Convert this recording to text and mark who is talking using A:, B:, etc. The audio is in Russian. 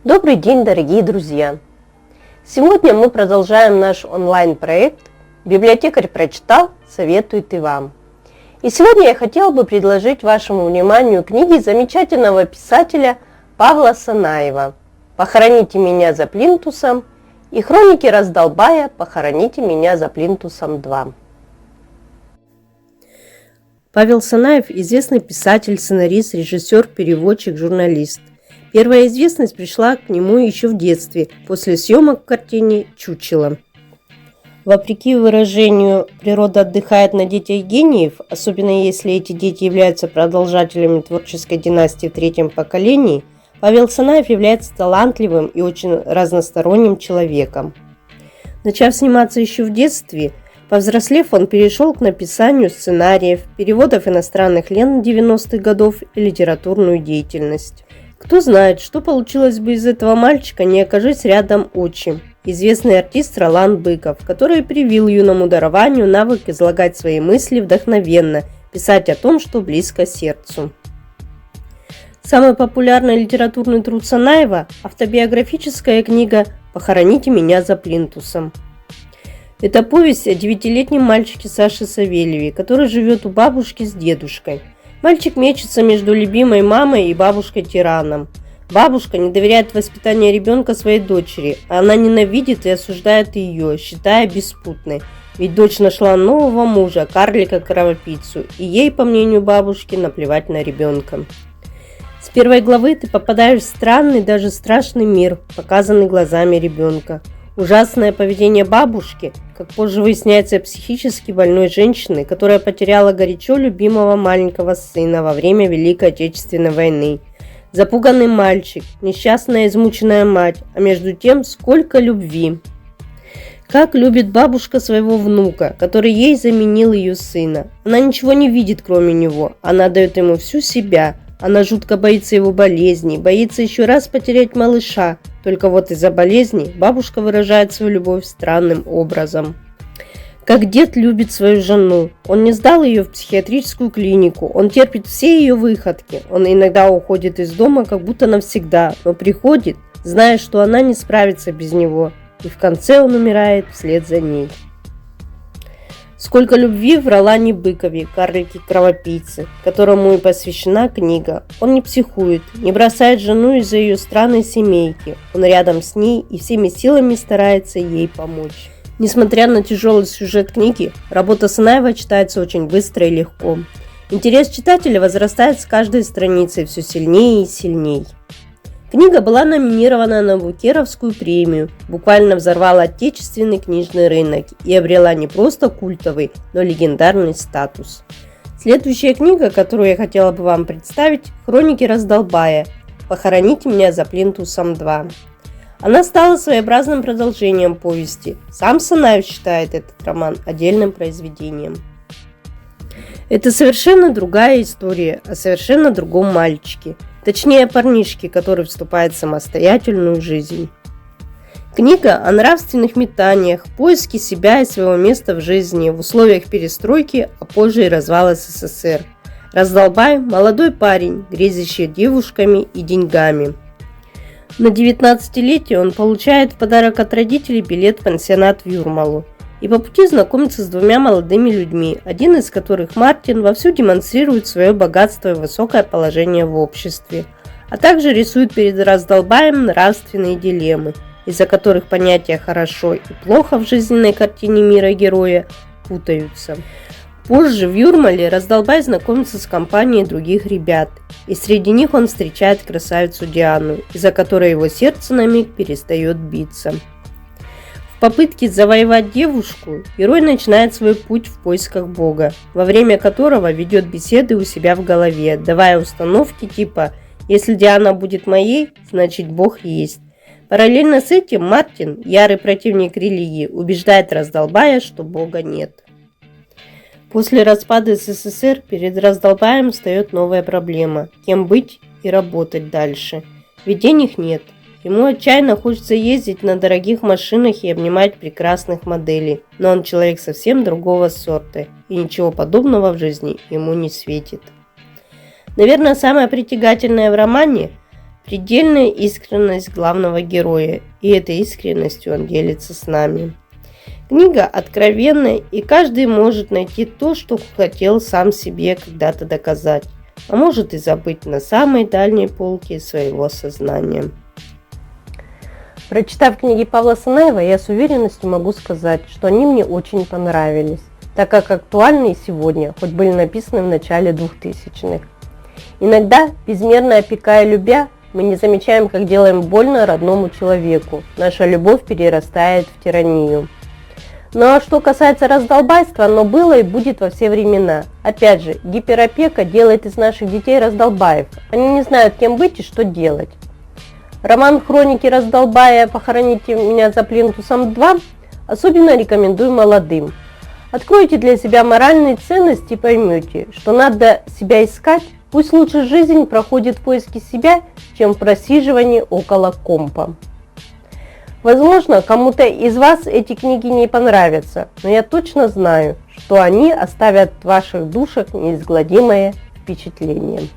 A: Добрый день, дорогие друзья! Сегодня мы продолжаем наш онлайн-проект «Библиотекарь прочитал, советует и вам». И сегодня я хотела бы предложить вашему вниманию книги замечательного писателя Павла Санаева «Похороните меня за плинтусом» и «Хроники раздолбая. Похороните меня за плинтусом 2».
B: Павел Санаев – известный писатель, сценарист, режиссер, переводчик, журналист. Первая известность пришла к нему еще в детстве, после съемок в картине «Чучело». Вопреки выражению «природа отдыхает на детях гениев», особенно если эти дети являются продолжателями творческой династии в третьем поколении, Павел Санаев является талантливым и очень разносторонним человеком. Начав сниматься еще в детстве, повзрослев, он перешел к написанию сценариев, переводов иностранных лент 90-х годов и литературную деятельность. Кто знает, что получилось бы из этого мальчика, не окажись рядом отчим, известный артист Ролан Быков, который привил юному дарованию навык излагать свои мысли вдохновенно, писать о том, что близко сердцу. Самый популярный литературный труд Санаева – автобиографическая книга «Похороните меня за плинтусом». Это повесть о 9-летнем мальчике Саше Савельеве, который живет у бабушки с дедушкой. Мальчик мечется между любимой мамой и бабушкой-тираном. Бабушка не доверяет воспитанию ребенка своей дочери, а она ненавидит и осуждает ее, считая беспутной. Ведь дочь нашла нового мужа, карлика-кровопийцу, и ей, по мнению бабушки, наплевать на ребенка. С первой главы ты попадаешь в странный, даже страшный мир, показанный глазами ребенка. Ужасное поведение бабушки, как позже выясняется, психически больной женщины, которая потеряла горячо любимого маленького сына во время Великой Отечественной войны. Запуганный мальчик, несчастная измученная мать, а между тем сколько любви. Как любит бабушка своего внука, который ей заменил ее сына. Она ничего не видит, кроме него, она дает ему всю себя. Она жутко боится его болезни, боится еще раз потерять малыша. Только вот из-за болезни бабушка выражает свою любовь странным образом. Как дед любит свою жену. Он не сдал ее в психиатрическую клинику, он терпит все ее выходки. Он иногда уходит из дома как будто навсегда, но приходит, зная, что она не справится без него. И в конце он умирает вслед за ней. Сколько любви в Ролане Быкове, карлике-кровопийце, которому и посвящена книга. Он не психует, не бросает жену из-за ее странной семейки. Он рядом с ней и всеми силами старается ей помочь. Несмотря на тяжелый сюжет книги, работа Санаева читается очень быстро и легко. Интерес читателя возрастает с каждой страницей все сильнее и сильнее. Книга была номинирована на Букеровскую премию, буквально взорвала отечественный книжный рынок и обрела не просто культовый, но легендарный статус. Следующая книга, которую я хотела бы вам представить – «Хроники раздолбая. Похороните меня за плинтусом 2». Она стала своеобразным продолжением повести. Сам Санаев считает этот роман отдельным произведением. Это совершенно другая история о совершенно другом мальчике. Точнее, о парнишке, который вступает в самостоятельную жизнь. Книга о нравственных метаниях, поиске себя и своего места в жизни в условиях перестройки, а позже и развала СССР. Раздолбай – молодой парень, грезящий девушками и деньгами. На 19-летие он получает в подарок от родителей билет в пансионат в Юрмалу. И по пути знакомится с двумя молодыми людьми, один из которых, Мартин, вовсю демонстрирует свое богатство и высокое положение в обществе, а также рисует перед раздолбаем нравственные дилеммы, из-за которых понятия «хорошо» и «плохо» в жизненной картине мира героя путаются. Позже в Юрмале раздолбай знакомится с компанией других ребят, и среди них он встречает красавицу Диану, из-за которой его сердце на миг перестает биться. В попытке завоевать девушку герой начинает свой путь в поисках Бога, во время которого ведет беседы у себя в голове, давая установки типа «если Диана будет моей, значит Бог есть». Параллельно с этим Мартин, ярый противник религии, убеждает раздолбая, что Бога нет. После распада СССР перед раздолбаем встает новая проблема – кем быть и работать дальше. Ведь денег нет. Ему отчаянно хочется ездить на дорогих машинах и обнимать прекрасных моделей, но он человек совсем другого сорта, и ничего подобного в жизни ему не светит. Наверное, самое притягательное в романе предельная искренность главного героя, и этой искренностью он делится с нами. Книга откровенная, и каждый может найти то, что хотел сам себе когда-то доказать, а может и забыть на самой дальней полке своего сознания.
A: Прочитав книги Павла Санаева, я с уверенностью могу сказать, что они мне очень понравились, так как актуальны и сегодня, хоть были написаны в начале 2000-х. Иногда, безмерно опекая и любя, мы не замечаем, как делаем больно родному человеку. Наша любовь перерастает в тиранию. Ну а что касается раздолбайства, оно было и будет во все времена. Опять же, гиперопека делает из наших детей раздолбаев. Они не знают, кем быть и что делать. Роман «Хроники раздолбая. Похороните меня за плинтусом 2» особенно рекомендую молодым. Откройте для себя моральные ценности и поймете, что надо себя искать. Пусть лучше жизнь проходит в поиске себя, чем в просиживании около компа. Возможно, кому-то из вас эти книги не понравятся, но я точно знаю, что они оставят в ваших душах неизгладимое впечатление.